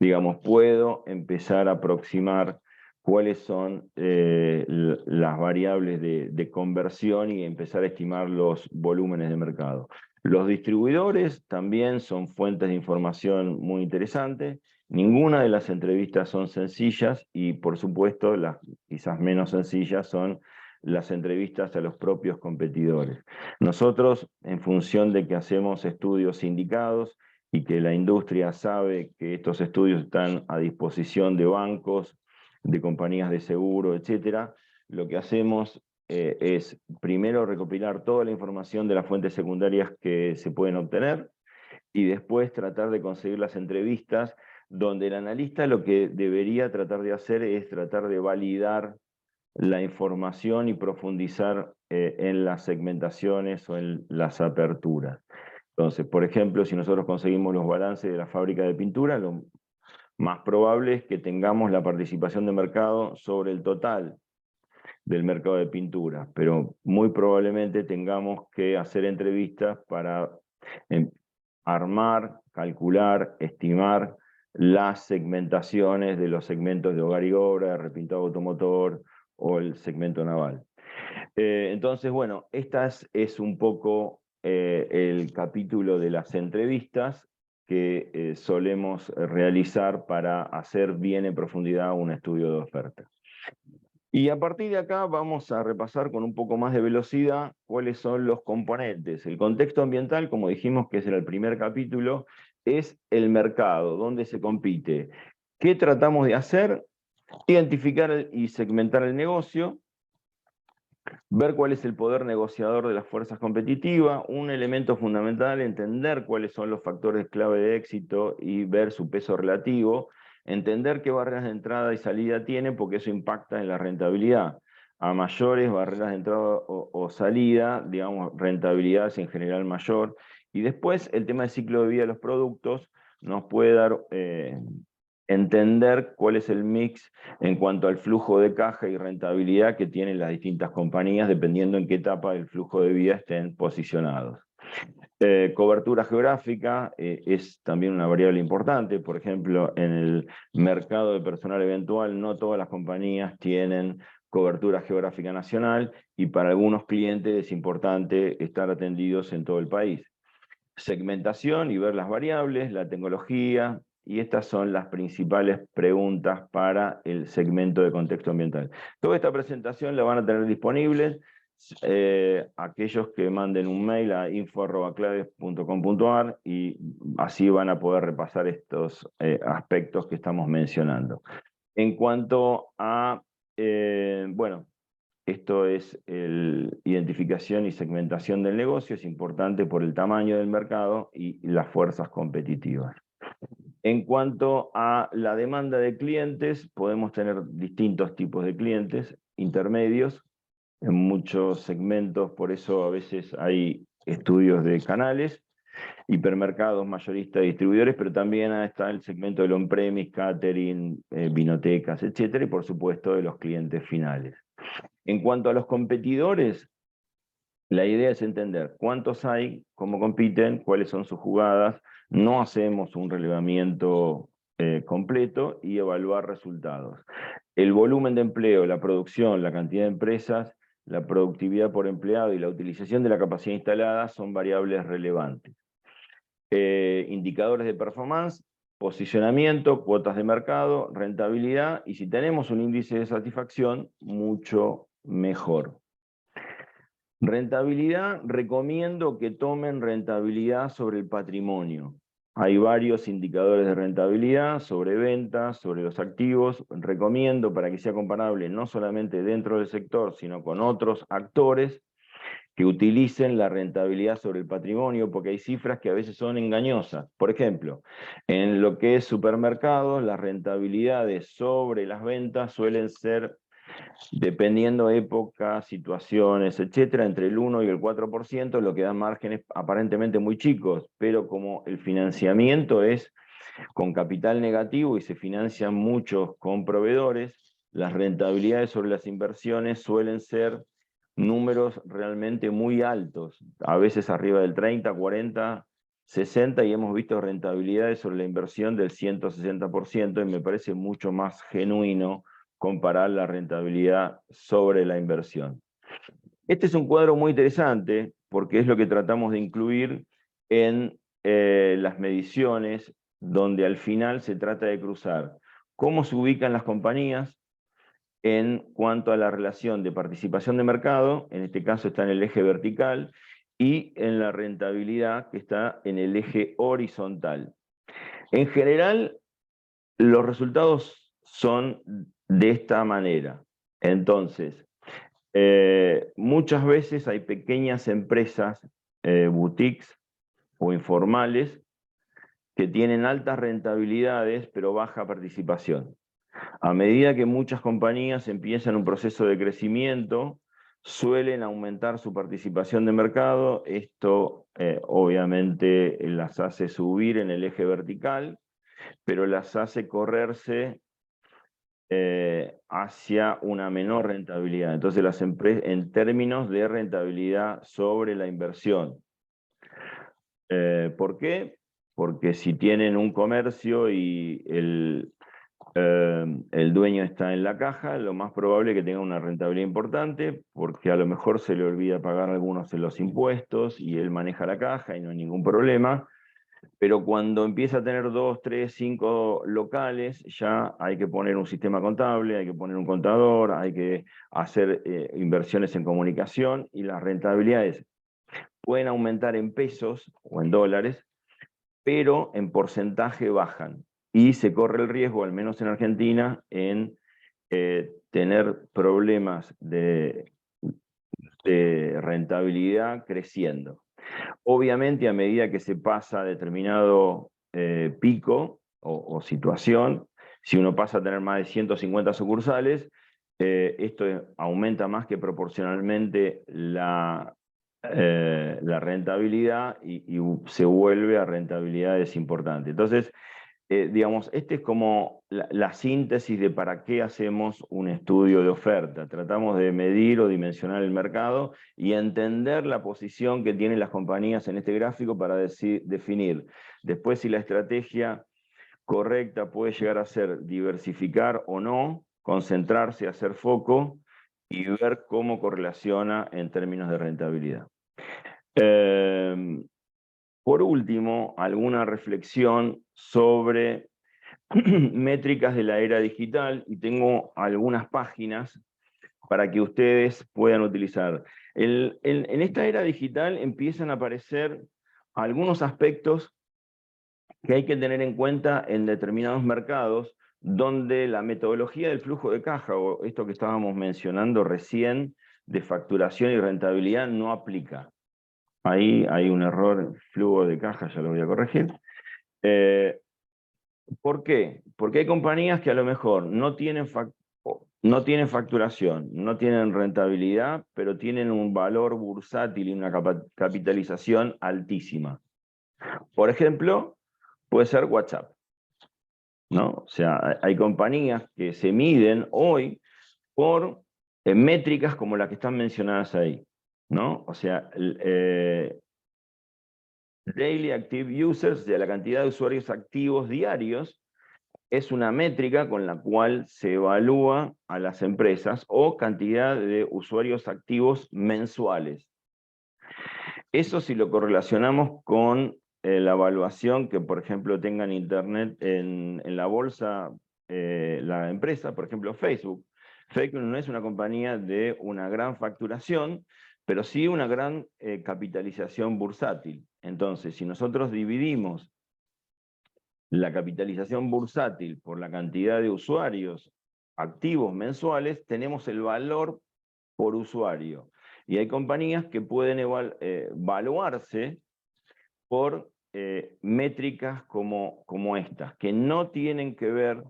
digamos, puedo empezar a aproximar cuáles son las variables de conversión y empezar a estimar los volúmenes de mercado. Los distribuidores también son fuentes de información muy interesantes. Ninguna de las entrevistas son sencillas y, por supuesto, las quizás menos sencillas son las entrevistas a los propios competidores. Nosotros, en función de que hacemos estudios sindicados y que la industria sabe que estos estudios están a disposición de bancos, de compañías de seguro, etc., lo que hacemos es primero recopilar toda la información de las fuentes secundarias que se pueden obtener y después tratar de conseguir las entrevistas donde el analista lo que debería tratar de hacer es tratar de validar la información y profundizar en las segmentaciones o en las aperturas. Entonces, por ejemplo, si nosotros conseguimos los balances de la fábrica de pintura, lo más probable es que tengamos la participación de mercado sobre el total del mercado de pintura, pero muy probablemente tengamos que hacer entrevistas para armar, calcular, estimar las segmentaciones de los segmentos de hogar y obra, de repintado automotor o el segmento naval. Entonces, bueno, esta es un poco el capítulo de las entrevistas que solemos realizar para hacer bien en profundidad un estudio de oferta. Y a partir de acá vamos a repasar con un poco más de velocidad cuáles son los componentes. El contexto ambiental, como dijimos que es el primer capítulo, es el mercado, donde se compite. ¿Qué tratamos de hacer? Identificar y segmentar el negocio, ver cuál es el poder negociador de las fuerzas competitivas, un elemento fundamental, entender cuáles son los factores clave de éxito y ver su peso relativo, entender qué barreras de entrada y salida tiene, porque eso impacta en la rentabilidad. A mayores barreras de entrada o salida, digamos, rentabilidad es en general mayor. Y después el tema del ciclo de vida de los productos nos puede dar entender cuál es el mix en cuanto al flujo de caja y rentabilidad que tienen las distintas compañías, dependiendo en qué etapa del flujo de vida estén posicionados. Cobertura geográfica es también una variable importante. Por ejemplo, en el mercado de personal eventual, no todas las compañías tienen cobertura geográfica nacional y para algunos clientes es importante estar atendidos en todo el país. Segmentación y ver las variables, la tecnología, y estas son las principales preguntas para el segmento de contexto ambiental. Toda esta presentación la van a tener disponible aquellos que manden un mail a info@claves.com.ar y así van a poder repasar estos aspectos que estamos mencionando. En cuanto a, bueno, esto es identificación y segmentación del negocio, es importante por el tamaño del mercado y las fuerzas competitivas. En cuanto a la demanda de clientes, podemos tener distintos tipos de clientes, intermedios, en muchos segmentos, por eso a veces hay estudios de canales, hipermercados, mayoristas, distribuidores, pero también está el segmento del on-premise, catering, vinotecas, etcétera, y por supuesto de los clientes finales. En cuanto a los competidores, la idea es entender cuántos hay, cómo compiten, cuáles son sus jugadas. No hacemos un relevamiento completo y evaluar resultados. El volumen de empleo, la producción, la cantidad de empresas, la productividad por empleado y la utilización de la capacidad instalada son variables relevantes. Indicadores de performance, posicionamiento, cuotas de mercado, rentabilidad, y si tenemos un índice de satisfacción, mucho mejor. Rentabilidad, recomiendo que tomen rentabilidad sobre el patrimonio. Hay varios indicadores de rentabilidad sobre ventas, sobre los activos. Recomiendo, para que sea comparable no solamente dentro del sector, sino con otros actores, que utilicen la rentabilidad sobre el patrimonio, porque hay cifras que a veces son engañosas. Por ejemplo, en lo que es supermercados, las rentabilidades sobre las ventas suelen ser, dependiendo de épocas, situaciones, etcétera, entre el 1 y el 4%, lo que da márgenes aparentemente muy chicos, pero como el financiamiento es con capital negativo y se financian muchos con proveedores, las rentabilidades sobre las inversiones suelen ser números realmente muy altos, a veces arriba del 30, 40, 60, y hemos visto rentabilidades sobre la inversión del 160%, y me parece mucho más genuino comparar la rentabilidad sobre la inversión. Este es un cuadro muy interesante porque es lo que tratamos de incluir en las mediciones, donde al final se trata de cruzar cómo se ubican las compañías en cuanto a la relación de participación de mercado, en este caso está en el eje vertical, y en la rentabilidad, que está en el eje horizontal. En general, los resultados son de esta manera. Entonces, muchas veces hay pequeñas empresas, boutiques o informales, que tienen altas rentabilidades pero baja participación. A medida que muchas compañías empiezan un proceso de crecimiento, suelen aumentar su participación de mercado. Esto obviamente las hace subir en el eje vertical, pero las hace correrse hacia una menor rentabilidad. Entonces las empresas, en términos de rentabilidad sobre la inversión. ¿Por qué? Porque si tienen un comercio y el dueño está en la caja, lo más probable es que tenga una rentabilidad importante, porque a lo mejor se le olvida pagar algunos de los impuestos y él maneja la caja y no hay ningún problema. Pero cuando empieza a tener 2, 3, 5 locales, ya hay que poner un sistema contable, hay que poner un contador, hay que hacer inversiones en comunicación, y las rentabilidades pueden aumentar en pesos o en dólares, pero en porcentaje bajan. Y se corre el riesgo, al menos en Argentina, en tener problemas de rentabilidad creciendo. Obviamente, a medida que se pasa a determinado pico o situación, si uno pasa a tener más de 150 sucursales, esto aumenta más que proporcionalmente la rentabilidad y se vuelve a rentabilidades importantes. Entonces, digamos, este es como la síntesis de para qué hacemos un estudio de oferta. Tratamos de medir o dimensionar el mercado y entender la posición que tienen las compañías en este gráfico para definir después si la estrategia correcta puede llegar a ser diversificar o no, concentrarse, hacer foco y ver cómo correlaciona en términos de rentabilidad. Por último, alguna reflexión sobre métricas de la era digital y tengo algunas páginas para que ustedes puedan utilizar. En esta era digital empiezan a aparecer algunos aspectos que hay que tener en cuenta en determinados mercados donde la metodología del flujo de caja, o esto que estábamos mencionando recién, de facturación y rentabilidad, no aplica. Ahí hay un error, flujo de caja, ya lo voy a corregir. ¿Por qué? Porque hay compañías que a lo mejor no tienen facturación, no tienen rentabilidad, pero tienen un valor bursátil y una capitalización altísima. Por ejemplo, puede ser WhatsApp, ¿no? O sea, hay compañías que se miden hoy por métricas como las que están mencionadas ahí, ¿no? O sea, Daily Active Users, de la cantidad de usuarios activos diarios, es una métrica con la cual se evalúa a las empresas, o cantidad de usuarios activos mensuales. Eso si lo correlacionamos con la evaluación que, por ejemplo, tenga en Internet, en la bolsa, la empresa, por ejemplo, Facebook. Facebook no es una compañía de una gran facturación, pero sí una gran capitalización bursátil. Entonces, si nosotros dividimos la capitalización bursátil por la cantidad de usuarios activos mensuales, tenemos el valor por usuario. Y hay compañías que pueden evaluarse por métricas como estas, que no tienen que ver,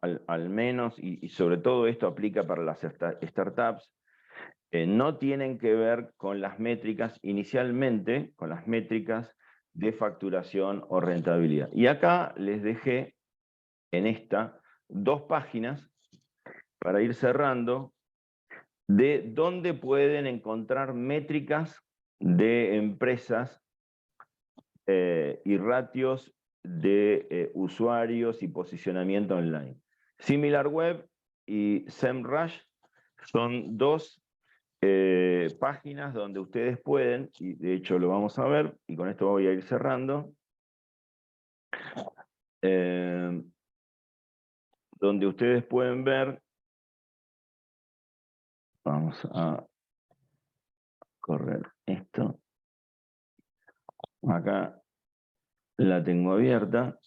al menos, y sobre todo esto aplica para las startups, no tienen que ver con las métricas inicialmente, con las métricas de facturación o rentabilidad. Y acá les dejé en esta 2 páginas para ir cerrando, de dónde pueden encontrar métricas de empresas y ratios de usuarios y posicionamiento online. SimilarWeb y SEMrush son 2 páginas donde ustedes pueden, y de hecho lo vamos a ver, y con esto voy a ir cerrando, donde ustedes pueden ver, vamos a correr esto, acá la tengo abierta.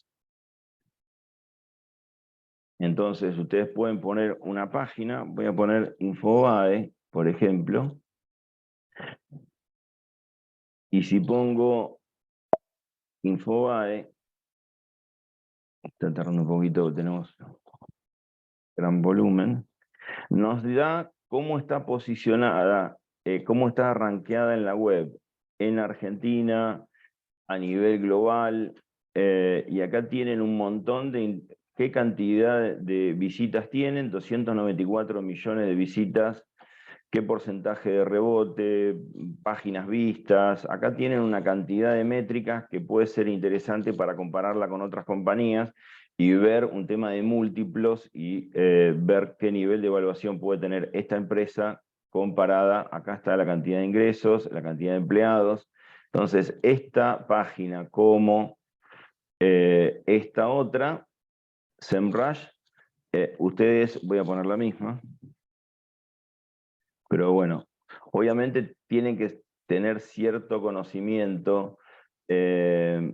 Entonces ustedes pueden poner una página, voy a poner Infobae, por ejemplo, y si pongo Infobae, está tardando un poquito, tenemos gran volumen, nos da cómo está posicionada, cómo está rankeada en la web, en Argentina, a nivel global, y acá tienen un montón de... ¿Qué cantidad de visitas tienen? 294 millones de visitas. ¿Qué porcentaje de rebote? Páginas vistas. Acá tienen una cantidad de métricas que puede ser interesante para compararla con otras compañías y ver un tema de múltiplos y ver qué nivel de evaluación puede tener esta empresa comparada. Acá está la cantidad de ingresos, la cantidad de empleados. Entonces, esta página como esta otra, SEMrush, ustedes, voy a poner la misma, pero bueno, obviamente tienen que tener cierto conocimiento la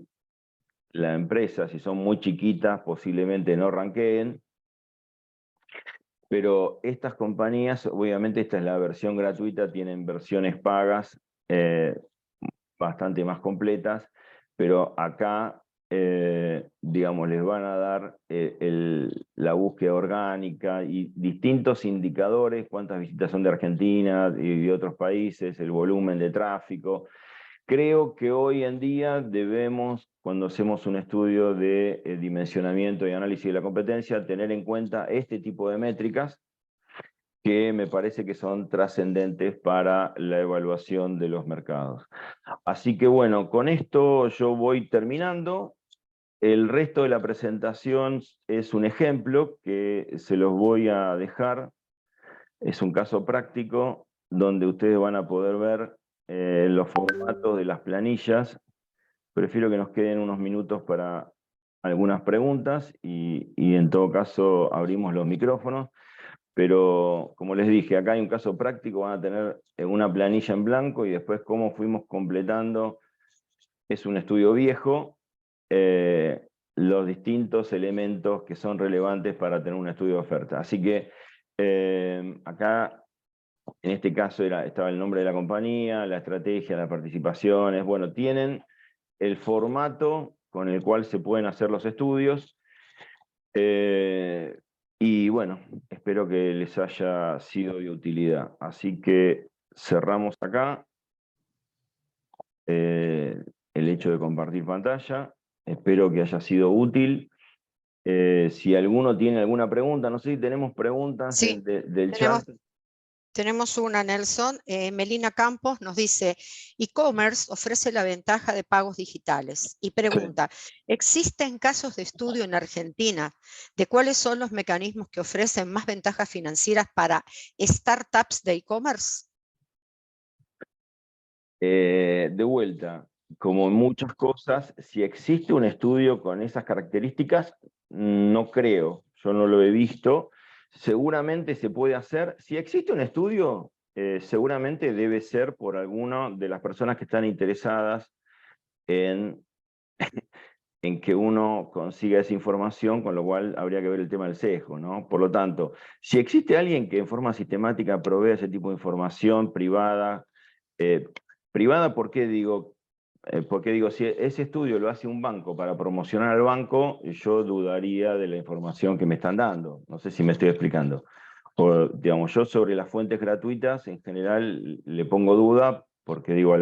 empresa. Si son muy chiquitas, posiblemente no ranqueen, pero estas compañías, obviamente esta es la versión gratuita, tienen versiones pagas bastante más completas, pero acá, digamos, les van a dar la búsqueda orgánica y distintos indicadores, cuántas visitas son de Argentina y de otros países, el volumen de tráfico. Creo que hoy en día debemos, cuando hacemos un estudio de dimensionamiento y análisis de la competencia, tener en cuenta este tipo de métricas que me parece que son trascendentes para la evaluación de los mercados. Así que bueno, con esto yo voy terminando. El resto de la presentación es un ejemplo que se los voy a dejar. Es un caso práctico donde ustedes van a poder ver los formatos de las planillas. Prefiero que nos queden unos minutos para algunas preguntas y en todo caso abrimos los micrófonos. Pero como les dije, acá hay un caso práctico, van a tener una planilla en blanco y después cómo fuimos completando, es un estudio viejo, los distintos elementos que son relevantes para tener un estudio de oferta. Así que acá, en este caso, estaba el nombre de la compañía, la estrategia, las participaciones, bueno, tienen el formato con el cual se pueden hacer los estudios. Y bueno, espero que les haya sido de utilidad. Así que cerramos acá el hecho de compartir pantalla. Espero que haya sido útil. Si alguno tiene alguna pregunta, no sé si tenemos preguntas Sí, del chat. tenemos una, Nelson. Melina Campos nos dice, e-commerce ofrece la ventaja de pagos digitales. Y pregunta, ¿existen casos de estudio en Argentina de cuáles son los mecanismos que ofrecen más ventajas financieras para startups de e-commerce? De vuelta, como en muchas cosas, si existe un estudio con esas características, no creo, yo no lo he visto. Seguramente se puede hacer. Si existe un estudio, seguramente debe ser por alguna de las personas que están interesadas en, en que uno consiga esa información, con lo cual habría que ver el tema del sesgo, ¿no? Por lo tanto, si existe alguien que en forma sistemática provee ese tipo de información privada, privada, ¿por qué digo? Porque digo, si ese estudio lo hace un banco para promocionar al banco, yo dudaría de la información que me están dando. No sé si me estoy explicando. O, digamos, yo sobre las fuentes gratuitas, en general, le pongo duda, porque digo,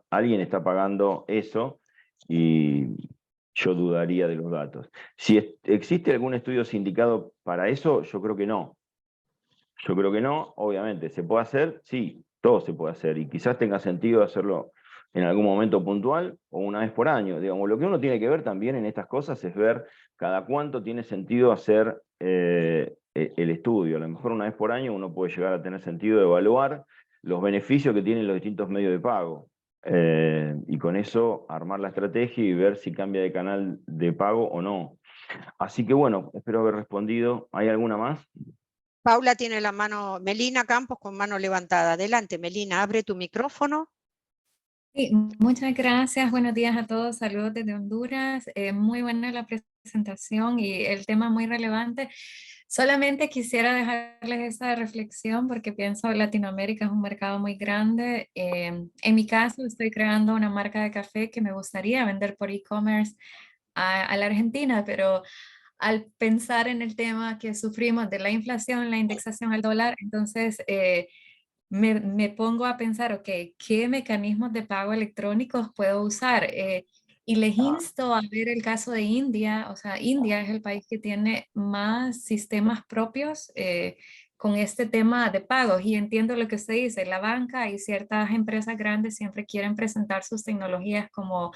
alguien está pagando eso y yo dudaría de los datos. Si existe algún estudio sindicado para eso, yo creo que no. Yo creo que no, obviamente. ¿Se puede hacer? Sí, todo se puede hacer. Y quizás tenga sentido hacerlo en algún momento puntual o una vez por año. Digamos, lo que uno tiene que ver también en estas cosas es ver cada cuánto tiene sentido hacer el estudio. A lo mejor una vez por año uno puede llegar a tener sentido de evaluar los beneficios que tienen los distintos medios de pago. Y con eso armar la estrategia y ver si cambia de canal de pago o no. Así que bueno, espero haber respondido. ¿Hay alguna más? Paula tiene la mano, Melina Campos con mano levantada. Adelante, Melina, abre tu micrófono. Sí, muchas gracias, buenos días a todos, saludos desde Honduras. Muy buena la presentación y el tema muy relevante. Solamente quisiera dejarles esta reflexión porque pienso que Latinoamérica es un mercado muy grande. En mi caso, estoy creando una marca de café que me gustaría vender por e-commerce a la Argentina, pero al pensar en el tema que sufrimos de la inflación, la indexación al dólar, entonces me pongo a pensar, ok, ¿qué mecanismos de pago electrónicos puedo usar? Y les insto a ver el caso de India, o sea, India es el país que tiene más sistemas propios con este tema de pagos. Y entiendo lo que usted dice, la banca y ciertas empresas grandes siempre quieren presentar sus tecnologías como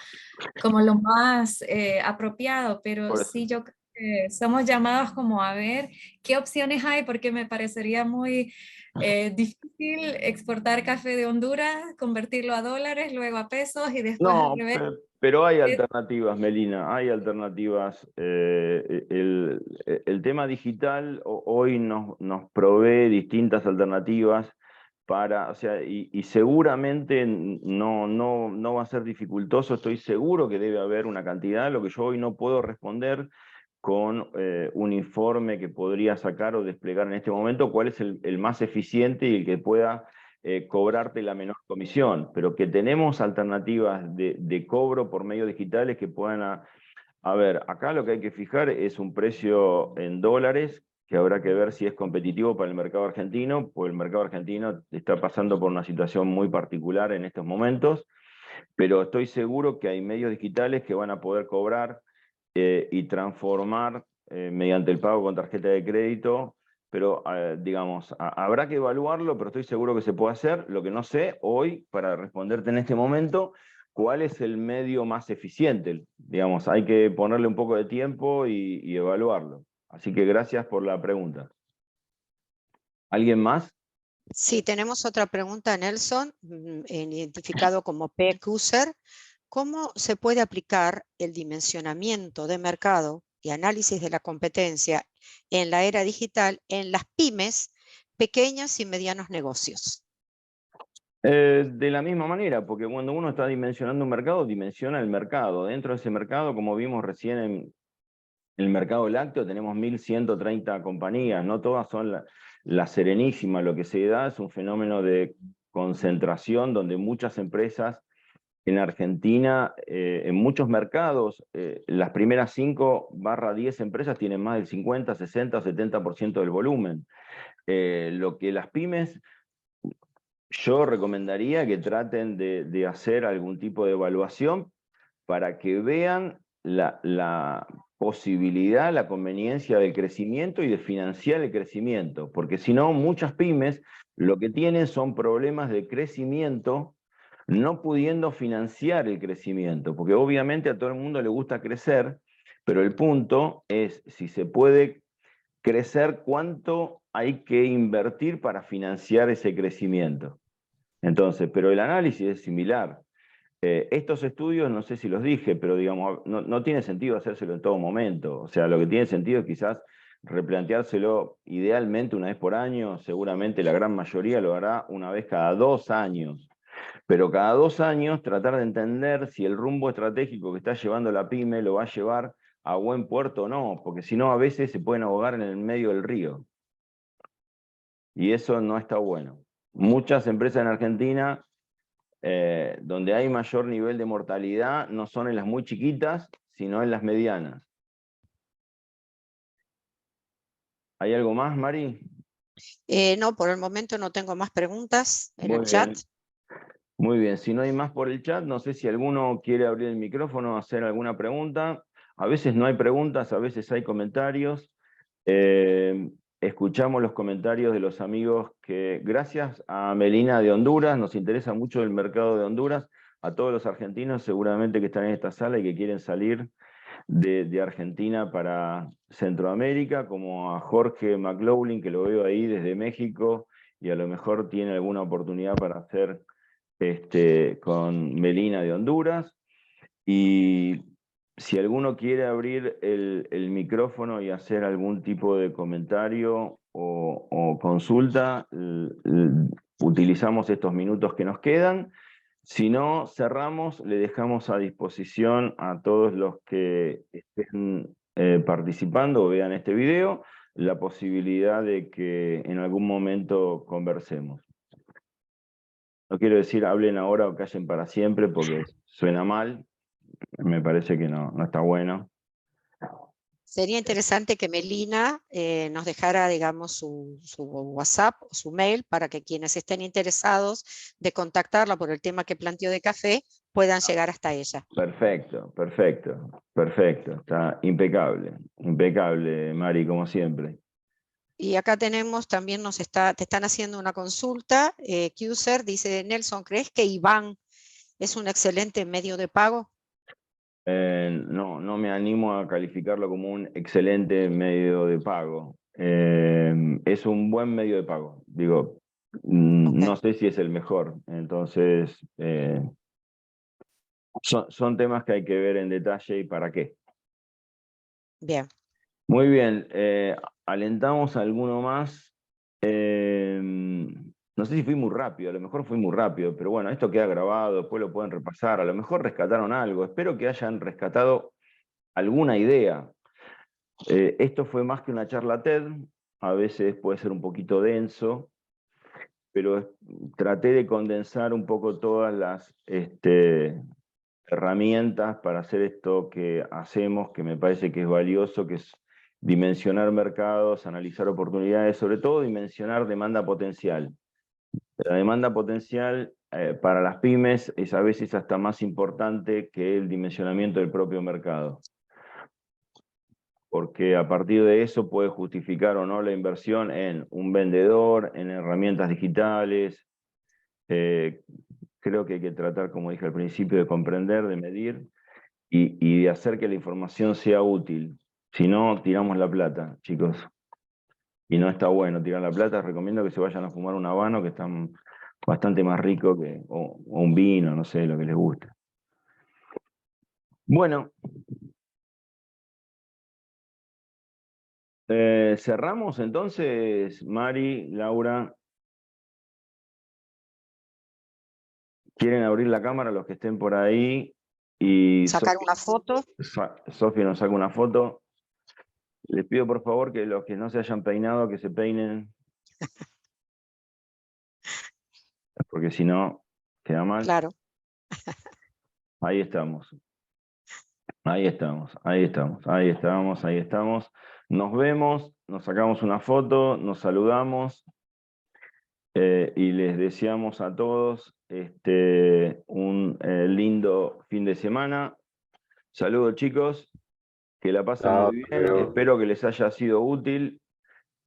lo más apropiado, pero Por eso. sí yo creo que somos llamados como a ver qué opciones hay, porque me parecería muy difícil exportar café de Honduras, convertirlo a dólares, luego a pesos y después al No, revés. pero hay alternativas, Melina, hay alternativas. El tema digital hoy nos provee distintas alternativas para, o sea, y seguramente no va a ser dificultoso, estoy seguro que debe haber una cantidad, lo que yo hoy no puedo responder con un informe que podría sacar o desplegar en este momento, cuál es el más eficiente y el que pueda cobrarte la menor comisión, pero que tenemos alternativas de cobro por medios digitales que puedan... A ver, acá lo que hay que fijar es un precio en dólares, que habrá que ver si es competitivo para el mercado argentino, porque el mercado argentino está pasando por una situación muy particular en estos momentos, pero estoy seguro que hay medios digitales que van a poder cobrar y transformar mediante el pago con tarjeta de crédito, pero digamos, habrá que evaluarlo, pero estoy seguro que se puede hacer. Lo que no sé hoy, para responderte en este momento, cuál es el medio más eficiente. Digamos, hay que ponerle un poco de tiempo y evaluarlo. Así que gracias por la pregunta. ¿Alguien más? Sí, tenemos otra pregunta, Nelson, identificado como PQser. ¿cómo se puede aplicar el dimensionamiento de mercado y análisis de la competencia en la era digital en las pymes, pequeños y medianos negocios? De la misma manera, porque cuando uno está dimensionando un mercado, dimensiona el mercado. Dentro de ese mercado, como vimos recién en el mercado lácteo, tenemos 1.130 compañías, no todas son la serenísima. Lo que se da es un fenómeno de concentración donde muchas empresas en Argentina, en muchos mercados, las primeras 5/10 empresas tienen más del 50, 60 o 70% del volumen. Lo que las pymes, yo recomendaría que traten de hacer algún tipo de evaluación para que vean la posibilidad, la conveniencia del crecimiento y de financiar el crecimiento, porque si no, muchas pymes lo que tienen son problemas de crecimiento, no pudiendo financiar el crecimiento, porque obviamente a todo el mundo le gusta crecer, pero el punto es si se puede crecer, cuánto hay que invertir para financiar ese crecimiento. Entonces, pero el análisis es similar. Estos estudios, no sé si los dije, pero digamos, no tiene sentido hacérselo en todo momento. O sea, lo que tiene sentido es quizás replanteárselo idealmente una vez por año. Seguramente la gran mayoría lo hará una vez cada 2 años. Pero cada 2 años tratar de entender si el rumbo estratégico que está llevando la pyme lo va a llevar a buen puerto o no, porque si no a veces se pueden ahogar en el medio del río. Y eso no está bueno. Muchas empresas en Argentina, donde hay mayor nivel de mortalidad, no son en las muy chiquitas, sino en las medianas. ¿Hay algo más, Mari? No, por el momento no tengo más preguntas en el Muy chat. bien. Muy bien, si no hay más por el chat, no sé si alguno quiere abrir el micrófono, hacer alguna pregunta. A veces no hay preguntas, a veces hay comentarios. Escuchamos los comentarios de los amigos que, gracias a Melina de Honduras, nos interesa mucho el mercado de Honduras, a todos los argentinos seguramente que están en esta sala y que quieren salir de Argentina para Centroamérica, como a Jorge McLaughlin, que lo veo ahí desde México, y a lo mejor tiene alguna oportunidad para hacer con Melina de Honduras. Y si alguno quiere abrir el micrófono y hacer algún tipo de comentario o consulta, utilizamos estos minutos que nos quedan. Si no, cerramos, le dejamos a disposición a todos los que estén participando o vean este video, la posibilidad de que en algún momento conversemos. No quiero decir hablen ahora o callen para siempre porque suena mal, me parece que no está bueno. Sería interesante que Melina nos dejara, digamos, su WhatsApp o su mail para que quienes estén interesados de contactarla por el tema que planteó de café puedan llegar hasta ella. Perfecto, perfecto, perfecto. Está impecable, impecable, Mari, como siempre. Y acá tenemos, también te están haciendo una consulta. Qser dice, Nelson, ¿crees que Iván es un excelente medio de pago? No me animo a calificarlo como un excelente medio de pago. Es un buen medio de pago. Digo, no sé si es el mejor. Entonces, son temas que hay que ver en detalle y para qué. Bien. Muy bien. Alentamos a alguno más. No sé si fui muy rápido, a lo mejor fui muy rápido, pero bueno, esto queda grabado, después lo pueden repasar, a lo mejor rescataron algo, espero que hayan rescatado alguna idea. Esto fue más que una charla TED, a veces puede ser un poquito denso, pero traté de condensar un poco todas las herramientas para hacer esto que hacemos, que me parece que es valioso, que es dimensionar mercados, analizar oportunidades, sobre todo dimensionar demanda potencial. La demanda potencial para las pymes es a veces hasta más importante que el dimensionamiento del propio mercado, porque a partir de eso puede justificar o no la inversión en un vendedor, en herramientas digitales. Creo que hay que tratar, como dije al principio, de comprender, de medir y de hacer que la información sea útil. Si no, tiramos la plata, chicos. Y no está bueno tirar la plata. Recomiendo que se vayan a fumar un habano, que están bastante más rico o un vino, no sé, lo que les guste. Bueno. Cerramos entonces, Mari, Laura. ¿Quieren abrir la cámara los que estén por ahí? Y Sacar una foto. Sofi nos saca una foto. Les pido por favor que los que no se hayan peinado, que se peinen. Porque si no, queda mal. Claro. Ahí estamos. Ahí estamos, ahí estamos, ahí estamos, ahí estamos. Nos vemos, nos sacamos una foto, nos saludamos y les deseamos a todos un lindo fin de semana. Saludos chicos, que la pasen muy bien, espero que les haya sido útil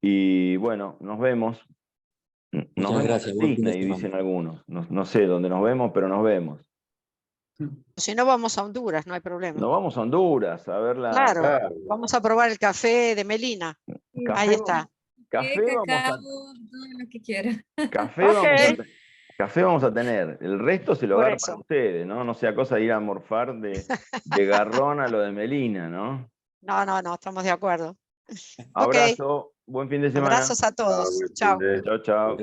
y bueno, nos vemos. Nos vemos en Disney, dicen algunos. No sé dónde nos vemos, pero nos vemos. Si no, vamos a Honduras, no hay problema. Nos vamos a Honduras a ver la... Claro, vamos a probar el café de Melina. Ahí está. Café vamos a... todo lo que quiera. Café vamos a tener. El resto se lo Por agarran eso. para ustedes, ¿no? No sea cosa de ir a morfar de Garrón a lo de Melina, ¿no? No, estamos de acuerdo. Abrazo, buen fin de semana. Abrazos a todos. Chao. Chao, chao.